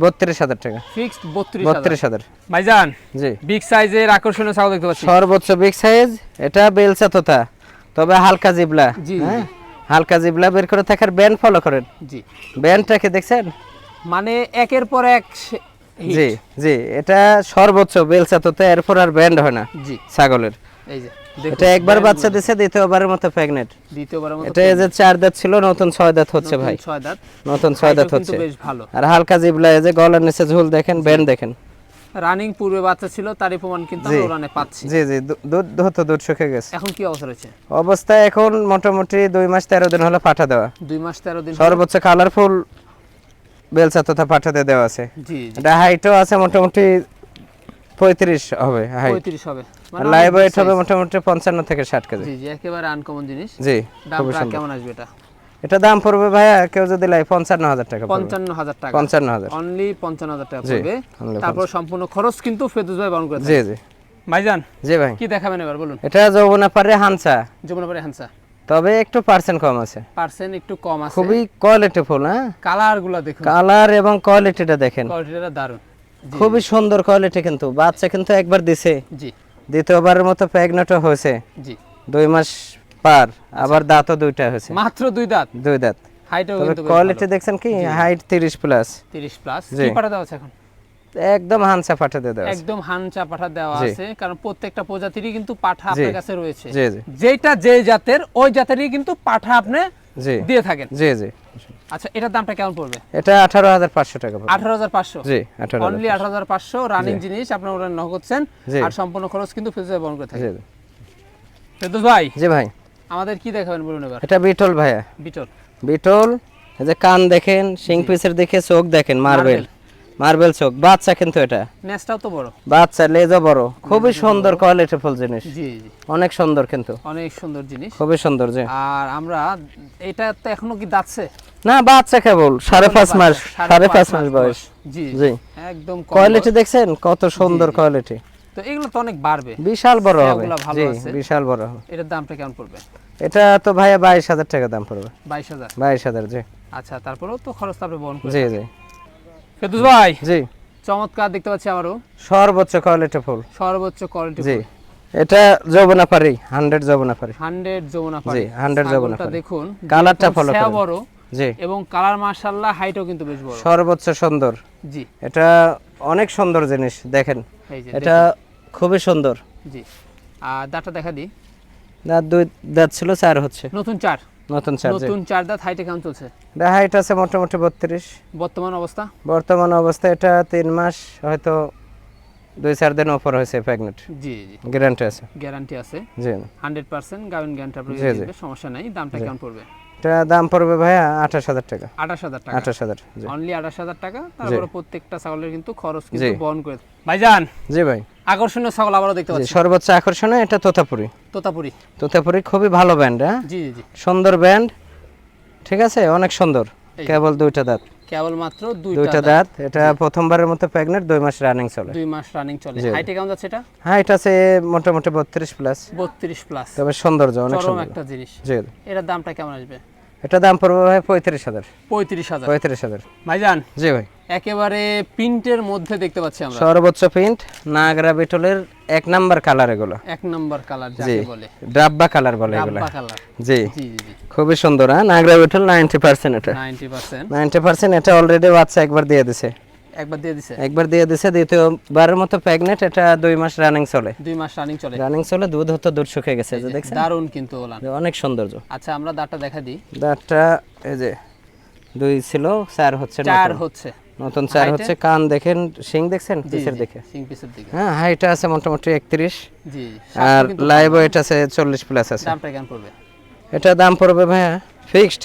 32,000 টাকা। ফিক্সড 32,000। 32,000 ভাইজান জি। বিগ সাইজের আকর্ষণীয় ছাগল দেখতে পাচ্ছি। সর্বোচ্চ বিগ সাইজ, এটা বেলচা তোতা, তবে হালকা জিবলা। জি, হ্যাঁ, হালকা জিবলা বের করে থাকার ব্যান্ড ফলো করেন। জি, ব্যান্ডটাকে দেখছেন? মানে একের পর এক hit। জি জি, এটা সর্বোচ্চ বেলচা তোতা, এরপর আর ব্যান্ড হয় না জি, ছাগলের। এই যে দেখুন, এটা একবার brand বাচ্চা গুলো। দিছে, দ্বিতীয়বারের মতো প্রেগনেন্ট। দ্বিতীয়বারের মতো এটা এই যে 4 দাঁত ছিল, নতুন 6 দাঁত হচ্ছে ভাই, 6 দাঁত। নতুন 6 দাঁত হাইটও কিন্তু হচ্ছে। বেশ ভালো। আর হালকা জিবলা, এই যে গলার নিচে ঝুল দেখেন, ব্যান্ড দেখেন। রানিং পূর্বে বাচ্চা ছিল, তারই প্রমাণ কিন্তু জি আমরা ওরানে পাচ্ছি। জি জি, দুধ হতো, দুধ শুকে গেছে। এখন কি অবস্থা রয়েছে? অবস্থা এখন মোটামুটি 2 মাস 13 দিন হলো পাঠা দেওয়া। 2 মাস 13 দিন। সর্বোচ্চ কালারফুল বেলচা তথা পাঠাতে দেওয়া আছে। জি জি, এটা হাইটও আছে মোটামুটি 35 হবে হাইট। 35 হবে, আর মানে লাইভ অনেক ওয়েট big হবে size। মোটামুটি 55 থেকে 60 কেজি। জি জি, একেবারে আনকমন জিনিস। জি, খুবই দামটা সুন্দর। কেমন আসবে এটা? এটা দাম পড়বে ভাইয়া, কেউ যদি লাই 55,000 টাকা পড়বে। 55,000 টাকা। 55,000 অনলি 55,000 টাকা জি, পড়বে। only তারপর সম্পূর্ণ খরচ কিন্তু ফেরদৌস ভাই বহন করে জি থাকে। জি ভাইজান জি ভাই, কি দেখাবেন এবার বলুন? এটা যৌবনা পারে হানসা, যমুনাপাড়ি হানসা। তবে একটু পার্সেন্ট কম আছে। পার্সেন্ট একটু কম আছে। খুবই কোয়ালিটিফুল। হ্যাঁ, কালার গুলা দেখুন, কালার এবং কোয়ালিটিটা দেখেন, কোয়ালিটিটা দারুন। জি, খুবই সুন্দর কোয়ালিটি। কিন্তু বাচ্চা কিন্তু একবার দিছে, জি দ্বিতীয়বারের মতো প্রেগনেন্টও হয়েছে, জি, 2 মাস পার, আবার দাঁতও 2টা হয়েছে, মাত্র 2 দাঁত। 2 দাঁত। হাইটও তবে কিন্তু বেশ কোয়ালিটি ভালো। দেখছেন কি, হাইট 30 প্লাস, 30 প্লাস। জি। কি পাঠা দেওয়া আছে এখন? একদম হানসা পাঠাতে দেওয়া আছে। একদম হানচা পাঠা দেওয়া জি। আছে, কারণ প্রত্যেকটা প্রজাতিরই কিন্তু পাঠা জি। আপনার কাছে রয়েছে। জি জি যেটা যে জাতের, ওই জাতেরই কিন্তু পাঠা আপনি জি দিয়ে থাকেন। জি জি, আচ্ছা, এটার দামটা কেমন পড়বে? এটা 18,500 টাকা পড়বে। 18,500। জি, 18,000 অনলি 18,500 রানিং জিনিস আপনারা ওরা নক করছেন, জি। আর সম্পূর্ণ খরচ কিন্তু ফেরদৌস বহন করে জি থাকে। জি। ফেরদৌস ভাই, জি ভাই, আমাদের কি দেখাবেন বলুন এবার? এটা বিটল ভাইয়া, বিটল। বিটল। এই যে কান দেখেন, শিং পিসের দেখে, চোখ দেখেন, মার্বেল মার্বেল চোখ। বাচ্চা কিন্তু এটা নেসটাও তো বড়। বাচ্চা, লেজও বড়, খুবই সুন্দর কোয়ালিটিফুল জিনিস, জি জি, অনেক সুন্দর কিন্তু, অনেক সুন্দর জিনিস। খুবই সুন্দর। জি, আর আমরা এটা তো এখনো কি দাঁতছে? না বাচ্চা কেবল 5.5 মাস, 5.5 মাস বয়স। জি জি, একদম কম কোয়ালিটি বয়স। দেখছেন কত সুন্দর জি। কোয়ালিটি, তো এগুলো তো অনেক বাড়বে। বিশাল বড় হবে। সেগুলো ভালো জি, আছে। বিশাল বড় হবে। এটার দামটা কেমন পড়বে? এটা তো ভাইয়া 22,000 টাকা দাম পড়বে। 22,000। 22,000 জি আচ্ছা, তারপরেও তো খরচ আপনি বহন করে জি থাকেন। জি ফেরদৌস ভাই, জি, চমৎকার দেখতে পাচ্ছি আবারও সর্বোচ্চ কোয়ালিটিফুল। সর্বোচ্চ কোয়ালিটি। জি, এটা যৌবনা পারি, 100 যৌবনা পারি। 100 যমুনাপাড়ি। জি, 100 যমুনাপাড়ি। ছাগলটা দেখুন, কালারটা যেরকম follow সেয়া করুন। বড়, জি, এবং কালার মাশাআল্লাহ, হাইটও কিন্তু বেশ বড়। সর্বোচ্চ সুন্দর। জি, এটা অনেক সুন্দর জিনিস দেখেন, এই যে এটা খুবই সুন্দর। দেখুন। জি, আর দাঁতটা দেখা দিই। দাঁত 2 দাঁত ছিল, 4 হচ্ছে, নতুন 4। নতুন 4। জি, নতুন 4 দাঁত। হাইটে কেমন চলছে এটা হাইট আছে মোটামুটি 32। বর্তমান অবস্থা? বর্তমান অবস্থা এটা 3 মাস, হয়তো 2-4 দিন উপর হয়েছে প্রেগনেন্ট, জি জি, গ্যারান্টি আছে। গ্যারান্টি আছে জি, 100%। গাভিন গ্যারান্টি আপনাকে জি, জি। দিবে, সমস্যা নাই। দামটা কেমন পড়বে? এটা দাম পড়বে ভাইয়া 28,000 টাকা। 28,000 টাকা। 28,000 জি অনলি 28,000 টাকা। তারপরে প্রত্যেকটা ছাগলের কিন্তু খরচ কিন্তু জি। বহন করে। ভাইজান, জি ভাই, আকর্ষণীয় ছাগল আবারও দেখতে জি, পাচ্ছি। সর্বোচ্চ আকর্ষণীয় এটা তোতাপুরি। তোতাপুরি। তোতাপুরি খুবই ভালো ব্যান্ড। হ্যাঁ, জি জি, সুন্দর ব্যান্ড, ঠিক আছে, অনেক সুন্দর। এই। কেবল 2টা দাঁত, কেবল মাত্র 2টা দাঁত। এটা প্রথমবারের মতো প্রেগনেন্ট, 2 মাস রানিং চলে। 2 মাস রানিং চলে। জি। হাইটে কেমন যাচ্ছে এটা? হাইট আছে মোটামুটি 32 প্লাস, 32 প্লাস। তবে সৌন্দর্য অনেক চরম সুন্দর। একটা জিনিস। জি, এটার দামটা কেমন আসবে? এটা দাম পড়বে ভাই 35,000। 35,000। 35,000 ভাইজান, জি ভাই, একেবারে প্রিন্টের মধ্যে দেখতে পাচ্ছি আমরা। সর্বোচ্চ প্রিন্ট, নাগরা বিটলের 1 নাম্বার কালার এগুলো। 1 নম্বর কালার জি, যাকে বলে, ডাব্বা কালার বলে এগুলো। ডাব্বা কালার। জি, জি জি জি, খুবই সুন্দর। হ্যাঁ, নাগরা বিটল 90%। এটা 90%। 90%। এটা অলরেডি বাচ্চা একবার দিয়ে দিছে, একবার দিয়ে দিছে। একবার দিয়ে দিছে, দ্বিতীয়বারের মতো প্রেগনেন্ট। এটা 2 মাস রানিং চলে, 2 মাস রানিং চলে। রানিং চলে। দুধ হতো, দুধ শুকিয়ে গেছে, যে দেখছেন, দারুন কিন্তু ওলান। অনেক সৌন্দর্য। আচ্ছা, আমরা দাঁতটা দেখা দিই। দাঁতটা এই যে 2 ছিল, 4 হচ্ছে, 4 নতুন। হচ্ছে। নতুন 4 হচ্ছে। কান দেখেন, শিং দেখছেন জি পিছের জি, দিকে। সিং পিসের দিকে। হ্যাঁ, হাইট আছে মোটামুটি 31। জি, আর স্বাস্থ্য কিন্তু লাইভ ভালো। ওয়েট আছে 40 প্লাস আছে। দামটা কেমন পড়বে? এটা দাম পড়বে ভাইয়া ফিক্সড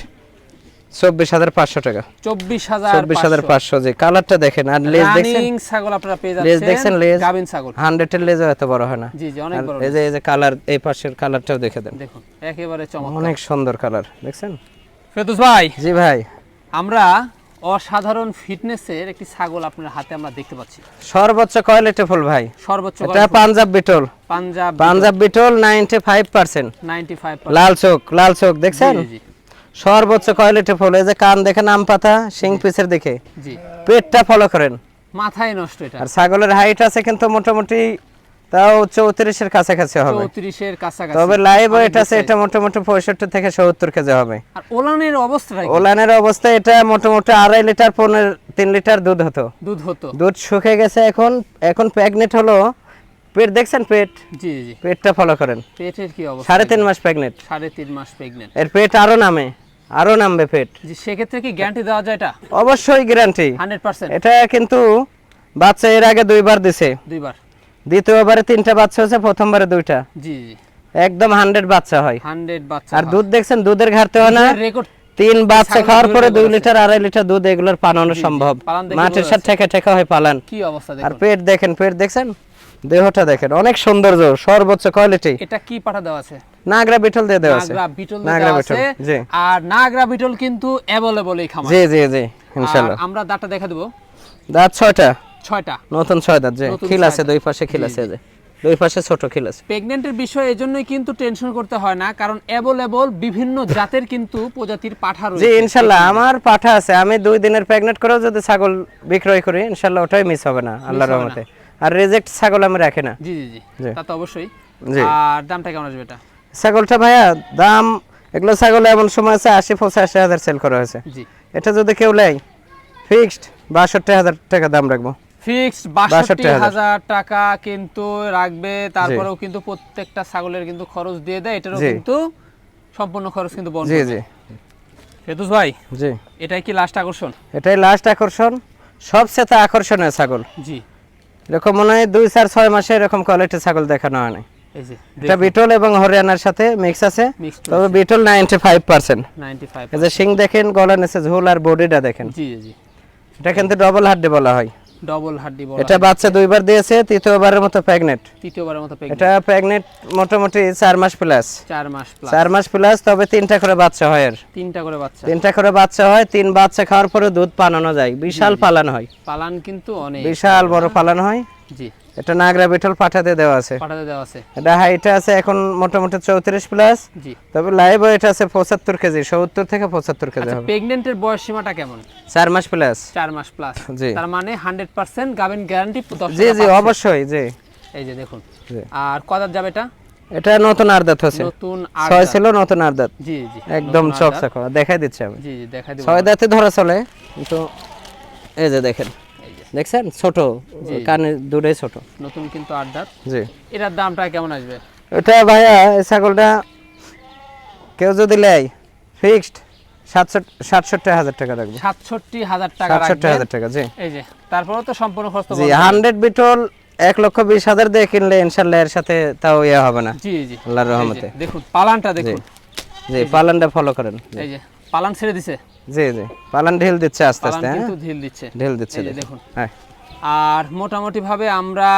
24,500 টাকা। 24,500 জি। কালারটা দেখেন আর লেজ দেখছেন, রানিং ছাগল আপনারা পেয়ে লেজ যাচ্ছেন, দেখছেন, লেজ গাবিন ছাগল 100 এর লেজও এত বড় হয় না। জি জি, অনেক আর বড়। এই যে কালার, এই পাশের কালারটাও দেখে দেন, দেখুন একেবারে চমৎকার। অনেক সুন্দর কালার দেখছেন। ফেরদৌস ভাই, জি ভাই, আমরা অসাধারণ ফিটনেসের একটি ছাগল আপনার হাতে আমরা দেখতে পাচ্ছি। সর্বোচ্চ কোয়ালিটি ফুল ভাই, সর্বোচ্চ এটা পাঞ্জাব বিটল, পাঞ্জাব বিটল 95%, 95%। লাল চোখ দেখছেন, জি জি সর্বোচ্চ কোয়ালিটি ফুল। এই যে কান দেখেন আম পাতা, শিং পিসের দেখে, জি, পেটটা ফলো করেন। মাথায় নষ্ট এটা। আর ছাগলের হাইট আছে কিন্তু মোটামুটি তাও 34 এর কাছাকাছি হবে, 34 এর কাছাকাছি। তবে লাইভ অনেক ওয়েট আছে size। এটা মোটামুটি 65 থেকে 70 কেজি হবে। আর ওলানের অবস্থাটা কি? ওলানের অবস্থা এটা মোটামুটি 2.5 লিটার 3 লিটার দুধ হতো, দুধ হতো। দুধ শুকিয়ে গেছে, এখন প্রেগনেন্ট হলো। পেট দেখছেন, জি জি, পেটটা ফলো করেন, পেটের কি অবস্থা? 3.5 মাস প্রেগনেন্ট। 3.5 মাস প্রেগন্যান্ট। এর পেট আরো নামবে পেট। জি, সেক্ষেত্রে কি গ্যারান্টি দেওয়া যায় এটা? অবশ্যই গ্যারান্টি 100%। এটা, কিন্তু বাচ্চা এর আগে 2বার দিছে, দুইবার, দ্বিতীয়বারে 3টা বাচ্চা হয়েছে, প্রথমবারে 2টা। জি জি, একদম 100 বাচ্চা হয়। 100 বাচ্চা। আর দুধ দেখছেন, দুধের ঘাটতি হয় না। রেকর্ড 3 বাচ্চা ছাগলের খাওয়ার পরে দুধের 2 রেকর্ড লিটার 2.5 লিটার দুধ এগুলোর পালানো সম্ভব। পালান দেখে মাঠের বোঝা সাথে ঠেকা ঠেকা হয় পালান। কি অবস্থা আর দেখুন। পেট দেখেন, পেট দেখছেন, দেহটা দেখেন, অনেক সৌন্দর্য, সর্বোচ্চ কোয়ালিটি। এটা কি পাঠা দেওয়া আছে? নাগরা বিটল দিয়ে দেওয়া আছে, নাগরা বিটল নাগরা দেওয়া বিটল, আছে। জি আর নাগরা বিটল কিন্তু अवेलेबल এই খামারে। জি জি জি, ইনশাআল্লাহ। আর আমরা দাঁতটা দেখা দেব। দাঁত 6টা, 6টা নতুন 6 দাঁত, জি। নতুন খিল 6 আছে, দাঁত। দুই পাশে খিল জি, আছে, জি। যে দুই পাশে ছোট খিল আছে। প্রেগন্যান্টের বিষয় এজন্যই কিন্তু টেনশন করতে হয় না, কারণ अवेलेबल বিভিন্ন জাতের কিন্তু প্রজাতির পাঠা রয়েছে। জি ইনশাআল্লাহ, আমার পাঠা আছে। আমি 2 দিনের প্রেগনেন্ট করেও যদি ছাগল বিক্রয় করি, ইনশাআল্লাহ ওটাই মিস হবে না আল্লাহর হবে না। রহমতে। আর রিজেক্ট ছাগল আমি রাখি না। জি জি জি, জি। তা তো অবশ্যই। জি। আর দামটা কেমন আসবে এটা? ছাগলটা ভাইয়া দাম, এগুলো ছাগল এমন সময় আছে 80-85 হাজার সেল করা হয়েছে। জি, এটা যদি কেউ নেয়, ফিক্সড 62,000 টাকা দাম রাখবো। ফিক্সড 62,000 টাকা কিন্তু রাখবে। তারপরেও কিন্তু প্রত্যেকটা ছাগলের কিন্তু খরচ দিয়ে দেয়, এটারও জি। কিন্তু সম্পূর্ণ খরচ কিন্তু বহন জি করবে। জি ফেরদৌস ভাই, জি, এটাই কি লাস্ট আকর্ষণ? এটাই লাস্ট আকর্ষণ, সবচেয়ে আকর্ষণীয় ছাগল। জি, এরকম মনে হয় 2-4-6 মাসে এরকম কোয়ালিটি ছাগল দেখানো হয় না। এই যে এটা বিটল এবং হরিয়ানার সাথে মিক্স আছে, Mixed তবে বিটল 95%। 95। এই যে শিং দেখেন, গলা নিচে ঝোল আর বডিটা দেখেন, জি জি, এটা কিন্তু ডবল হাড্ডি বলা হয়। ডবল হাড্ডি বলা এটা বাচ্চা 2বার দিয়েছে, তৃতীয়বারের মতো প্রেগনেন্ট। তৃতীয়বারের মতো প্রেগন্যান্ট। এটা প্রেগনেন্ট মোটামুটি 4 মাস প্লাস, 4 মাস প্লাস। 4 মাস প্লাস, তবে 3টা করে বাচ্চা হয়। আর 3টা করে বাচ্চা। 3টা করে বাচ্চা হয়, 3 বাচ্চা খাওয়ার পরে দুধ পানানো যায়, বিশাল পালান হয়, পালান কিন্তু অনেক বিশাল বড় পালান হয়। জি, এটা নাগরা বিটল পাঠাতে দেওয়া আছে। পাঠাতে দেওয়া আছে। এটা হাইটে আছে এখন মোটামুটি 34 প্লাস, জি। তবে লাইভ ওয়েট আছে 75 কেজি, 70 থেকে 75 কেজি আচ্ছা, হবে। প্রেগন্যান্টের বয়স সীমাটা কেমন? 4 মাস প্লাস। 4 মাস প্লাস। জি। তার মানে 100% গাবেন গ্যারান্টি। জি জি অবশ্যই, জি এই যে দেখুন। জি। আর কদার যাবে এটা? এটা নতুন আরদাত হচ্ছে, নতুন 6 আট ছিল, নতুন আরদাত, জি জি, একদম নতুন চক আট চক দেখাই দিচ্ছি আমি। জি জি, দেখা দিব। 6 দাঁতে ধরা চলে, কিন্তু এই যে দেখেন, এই যে দেখছেন ছোট, কানে দুটোই ছোট। নতুন কিন্তু 8 দাঁত। জি, এটার দামটা কেমন আসবে? এটা ভাইয়া এই ছাগলটা কেউ যদি নেয়, ফিক্সড 67,000 টাকা রাখবো। 67,000 টাকা রাখবেন। 67,000 টাকা, জি এই যে, তারপরেও তো সম্পূর্ণ খরচ তো জি। বহন করবে। 100 বিটল 1,20,000 দিয়ে কিনলে ইনশাল্লাহ এর সাথে তাও ইয়ে হবে না জি জি, আল্লাহর এই যে, রহমতে। দেখুন পালানটা জি দেখুন। জি, পালানটা ফলো করেন। এই যে পালান ছেড়ে দিছে। জি জি, পালান ঢিল দিচ্ছে আস্তে পালান আস্তে, হ্যাঁ কিন্তু ঢিল দিচ্ছে। ঢিল দিচ্ছে, এই যে দেখুন। দেখুন। হ্যাঁ আর মোটামুটি ভাবে আমরা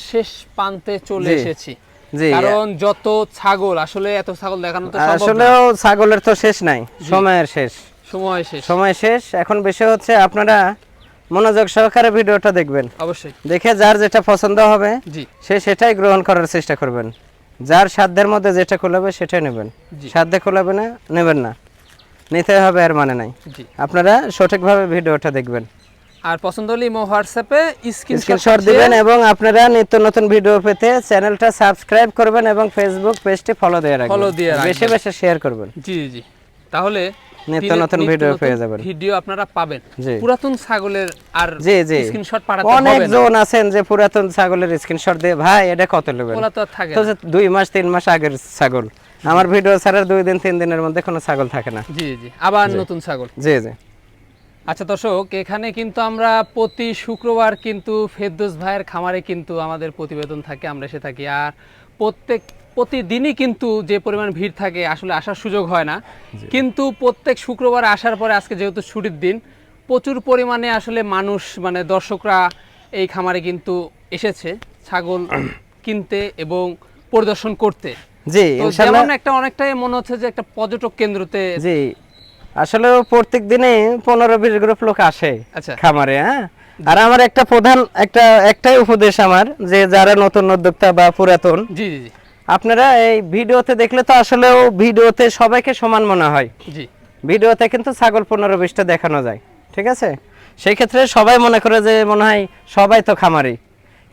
শেষ প্রান্তে চলে জি, এসেছি। জি। কারণ যত ছাগল, আসলে এত ছাগল দেখানো তো সম্ভব না। আসলেও ছাগলের তো শেষ নাই, সময়ের শেষ, সময় শেষ। সময় শেষ। এখন বিষয় হচ্ছে আপনারা মনোযোগ সহকারে ভিডিওটা দেখবেন, অবশ্যই। দেখে যার যেটা পছন্দ হবে জি সে সেটাই গ্রহণ করার চেষ্টা করবেন। যার সাধ্যের মধ্যে যেটা খোলাবে সেটাই নেবেন, জি। সাধ্যে খোলাবে না নেবেন না, নিতে হবে আর মানে নাই। জি। আপনারা সঠিকভাবে ভিডিওটা দেখবেন, আর পছন্দ হলে ইমো হোয়াটসঅ্যাপে স্ক্রিনশট দিবেন, এবং আপনারা নিত্য নতুন ভিডিও পেতে চ্যানেলটা সাবস্ক্রাইব করবেন এবং ফেসবুক পেজটি ফলো দিয়ে রাখবেন, Follow দিয়ে রাখবেন। বেশি বেশি শেয়ার করবেন, জি জি, তাহলে নিত্য নতুন ভিডিও পেয়ে যাবেন। ভিডিও আপনারা পাবেন। জি। পুরাতন ছাগলের আর জি জি, স্ক্রিনশট পাঠাতে হবে অনেক না। জন আছেন যে পুরাতন ছাগলের স্ক্রিনশট দিয়ে, ভাই এটা কত নেবেন, ওগুলা তো আর থাকে তো না। যে 2 মাস 3 মাস আগের ছাগল, আমার ভিডিও ছাড়ার 2 দিন 3 দিনের মধ্যে কোনো ছাগল থাকে না। জি জি, আবার নতুন ছাগল। জি জি আচ্ছা দর্শক, এখানে কিন্তু আমরা প্রতি শুক্রবার কিন্তু ফেরদৌস ভাইয়ের খামারে কিন্তু আমাদের প্রতিবেদন থাকে, আমরা এসে থাকি। আর প্রত্যেক প্রতিদিনই কিন্তু যে পরিমাণ ভিড় থাকে আসলে আসার সুযোগ হয় না, কিন্তু প্রত্যেক শুক্রবার আসার পরে আজকে যেহেতু ছুটির দিন প্রচুর পরিমাণে আসলে মানুষ মানে দর্শকরা এই খামারে কিন্তু এসেছে ছাগল কিনতে এবং পরিদর্শন করতে। জি তো ইনশাআল্লাহ। যেমন একটা অনেকটাই মনে হচ্ছে যে একটা পর্যটক কেন্দ্রতে। জি আসলে প্রত্যেক দিনে 15-20 গ্রুপ লোক আসে আচ্ছা। খামারে। হ্যাঁ, আর আমার একটা প্রধান একটাই উপদেশ আমার, যে যারা নতুন উদ্যোক্তা বা পুরাতন, জি জি জি আপনারা এই ভিডিওতে দেখলে তো আসলেও ভিডিওতে সবাইকে সমান মনে হয়, জি ভিডিওতে কিন্তু ছাগল 15-20টা দেখানো যায়, ঠিক আছে? সেই ক্ষেত্রে সবাই মনে করে যে মনে হয় সবাই তো খামারি,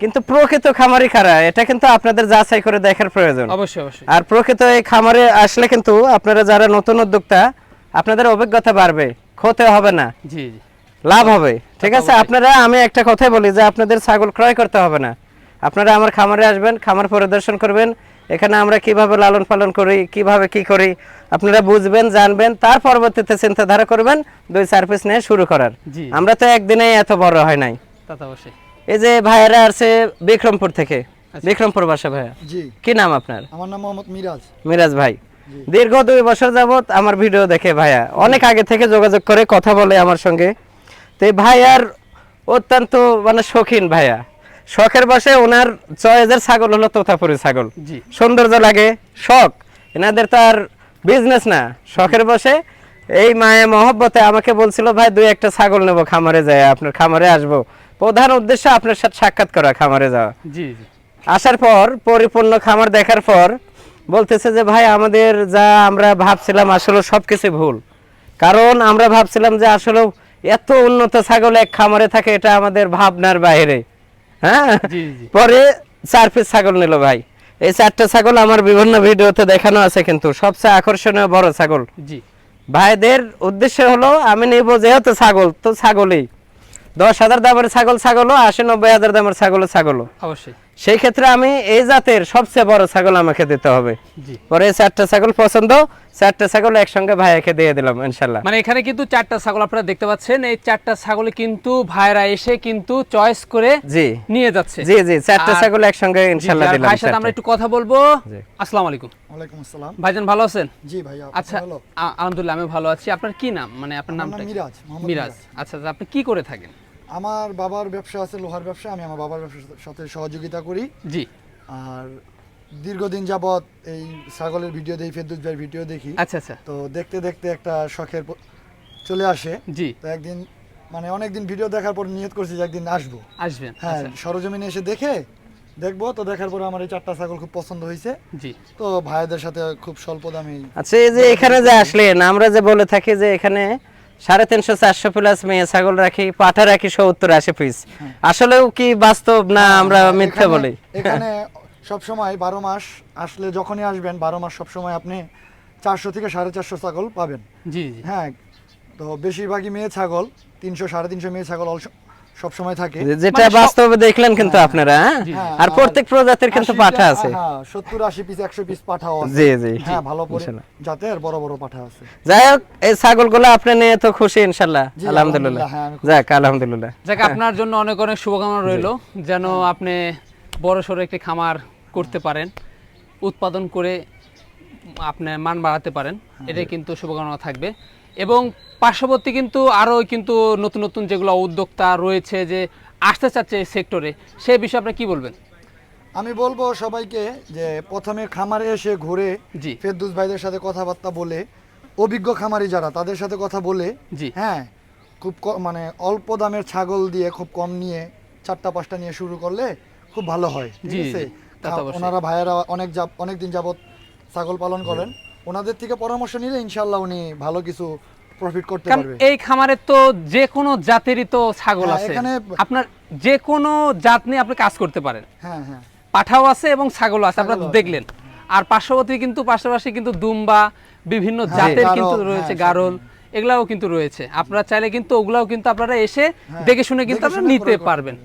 কিন্তু প্রকৃত খামারি কারা এটা কিন্তু আপনাদের যাচাই করে দেখার প্রয়োজন। অবশ্যই অবশ্যই। আর প্রকৃত এই খামারে আসলে কিন্তু আপনারা যারা নতুন উদ্যোক্তা, আপনাদের অভিজ্ঞতা বাড়বে, ক্ষতি হবে না, জি জি লাভ হবে, ঠিক আছে? আপনারা, আমি একটা কথাই বলি যে আপনাদের ছাগল ক্রয় করতে হবে না, আপনারা আমার খামারে আসবেন, খামার পরিদর্শন করবেন, এখানে আমরা কিভাবে লালন পালন করি, কিভাবে কি করি আপনারা বুঝবেন, জানবেন, তার পরবর্তীতে চিন্তাধারা করবেন 2-4 পিস নিয়ে শুরু করার। জি। আমরা তো একদিনে এত বড় হয় নাই। তা তো অবশ্যই। এই যে ভাইয়েরা আসছে বিক্রমপুর থেকে, বিক্রমপুর বাসা ভাইয়া, জি, কি নাম আপনার? আমার নাম মোহাম্মদ মিরাজ। মিরাজ ভাই, দীর্ঘ 2 বছর যাবত আমার ভিডিও দেখে ভাইয়া, অনেক আগে থেকে যোগাযোগ করে কথা বলে আমার সঙ্গে। তো এই ভাইয়ার অত্যন্ত মানে শৌখিন ভাইয়া, শখের বসে ওনার চয়েসের ছাগল হলো তোতাপুরি ছাগল। জি। সৌন্দর্য লাগে, শখ, এনাদের তো আর বিজনেস না, শখের বসে এই মায়ে মহব্বতে আমাকে বলছিল ভাই 2-1টা ছাগল নেবো, খামারে যায়, আপনার খামারে আসবো, প্রধান উদ্দেশ্য আপনার সাথে সাক্ষাৎ করা, খামারে যাওয়া। জি জি আসার পর পরিপূর্ণ খামার দেখার পর বলতেছে যে ভাই আমাদের যা আমরা ভাবছিলাম আসলে সবকিছু ভুল, কারণ আমরা ভাবছিলাম যে আসলে এত উন্নত ছাগল এক খামারে থাকে, এটা আমাদের ভাবনার বাইরে। হ্যাঁ, জি জি পরে 4 পিস ছাগল নিল ভাই। এই 4টা ছাগল আমার বিভিন্ন ভিডিওতে দেখানো আছে, কিন্তু সবচেয়ে আকর্ষণীয় বড় ছাগল। জি ভাইদের উদ্দেশ্য হলো আমি নিব যেহেতু ছাগল তো ছাগলই, 10,000 দামের ছাগলও 80-90 হাজার দামের ছাগলও। অবশ্যই। সেই ক্ষেত্রে আমি এই জাতের সবচেয়ে বড় ছাগল আমাকে দিতে হবে। জি। পরে 4টা ছাগল পছন্দ, 4টা ছাগল একসঙ্গে ভাইয়াকে দিয়ে দিলাম ইনশাল্লাহ। মানে এখানে কিন্তু 4টা ছাগল আপনারা দেখতে পাচ্ছেন, এই 4টা ছাগল কিন্তু ভাইরা এসে কিন্তু চয়েস করে জি নিয়ে যাচ্ছে। জি জি 4টা আর- ছাগল একসঙ্গে ইনশাল্লাহ জি, আর দিলাম। ভাইয়ের সাথে আমরা একটু কথা বলবো। জি। আসসালামু আলাইকুম। ওয়ালাইকুম আসসালাম। ভাইজান ভালো আছেন? জি ভাইয়া, আচ্ছা, ভালো। আলহামদুলিল্লাহ আমি ভালো আছি। আপনার কি নাম, মানে আপনার আমার নামটা নাম কি? মিরাজ, মোহাম্মদ মিরাজ। আচ্ছা আচ্ছা, আপনি কি করে থাকেন? আমার বাবার ব্যবসা আছে, লোহার ব্যবসা, আমি আমার বাবার ব্যবসার সাথে সহযোগিতা করি। জি। আর দীর্ঘদিন যাবত এই ছাগলের ভিডিও দেখি, ফেরদৌস ভাইয়ের ভিডিও দেখি। আচ্ছা আচ্ছা। তো দেখতে দেখতে একটা শখের চলে আসে। জি। তো একদিন মানে অনেকদিন ভিডিও দেখার পর নিয়ত করছি যে একদিন আসবো। আসবেন। হ্যাঁ, আচ্ছা। সরজমিনে এসে দেখবো। তো দেখার পরে আমার এই 4টা ছাগল খুব পছন্দ হয়েছে। জি। তো ভাইদের সাথে খুব স্বল্প দামে। আচ্ছা, এই যে এখানে যে আসলেন, আমরা যে বলে থাকি যে এখানে 350-400 প্লাস মেয়ে ছাগল রাখি, পাঠা রাখি 70-80 পিস, আসলেও কি বাস্তব না আমরা মিথ্যা বলি? এখানে সব সময় 12 মাস আসলে, যখনই আসবেন 12 মাস সব সময় আপনি 400 থেকে 450 ছাগল পাবেন। জি জি হ্যাঁ, তো বেশিরভাগই মেয়ে ছাগল, 300-350 মেয়ে ছাগল সব সময় থাকে। যেটা মানে বাস্তবে দেখলেন কিন্তু আপনারা, হ্যাঁ? হ্যাঁ, আর প্রত্যেক প্রজাতির কিন্তু 80 পাঠা আছে। হ্যাঁ, 70-80 পিস, 100 পিস পাঠাও আছে। জি জি হ্যাঁ, ভালো করে ইনশাল্লাহ। জাতের বড় বড় পাঠা আছে। যাই হোক, এই ছাগলগুলো আপনি নিয়ে তো খুশি ইনশাল্লাহ? জি, আলহামদুলিল্লাহ। হ্যাঁ, আমি খুশি। যাক আলহামদুলিল্লাহ। যাক, আপনার জন্য অনেক অনেক শুভকামনা রইল, যেন আপনি বড় সড়ো একটি খামার করতে পারেন, উৎপাদন করে আপনার মান বাড়াতে পারেন, এটাই কিন্তু শুভকামনা থাকবে। এবং পার্শ্ববর্তী কিন্তু আরও কিন্তু নতুন নতুন যেগুলো উদ্যোক্তা রয়েছে যে আসতে চাচ্ছে এই সেক্টরে, সেই বিষয়ে আপনি কি বলবেন? আমি বলবো সবাইকে যে প্রথমে খামারে এসে ঘুরে জি। ফেরদৌস ভাইদের সাথে কথাবার্তা বলে, অভিজ্ঞ খামারি যারা তাদের সাথে কথা বলে, জি। হ্যাঁ, খুব মানে অল্প দামের ছাগল দিয়ে খুব কম নিয়ে 4টা-5টা নিয়ে শুরু করলে খুব ভালো হয়। জি, ঠিক আছে? জি, তা তো অবশ্যই। ওনারা ভাইয়েরা অনেক দিন যাবত ছাগল পালন করেন, ওনাদের থেকে পরামর্শ নিলে ইনশাল্লাহ উনি ভালো কিছু প্রফিট করতে কারণ পারবে। এই খামারে তো যে কোনো জাতেরই তো ছাগল হ্যাঁ, আছে, এখানে- আপনার যে কোনো জাত নিয়ে আপনি কাজ করতে পারেন। হ্যাঁ হ্যাঁ, পাঠাও আছে এবং ছাগলও আছে, আপনারা ছাগলও আছে। দেখলেন। আর পাশাপাশি কিন্তু দুম্বা, বিভিন্ন হ্যাঁ, জাতের গারল, কিন্তু রয়েছে, হ্যাঁ, গারল, এগুলাও কিন্তু রয়েছে। আপনারা চাইলে কিন্তু ওগুলাও কিন্তু আপনারা এসে দেখে শুনে কিন্তু দেখে আপনারা শুনে নিতে ক্রয় করতে পারবেন।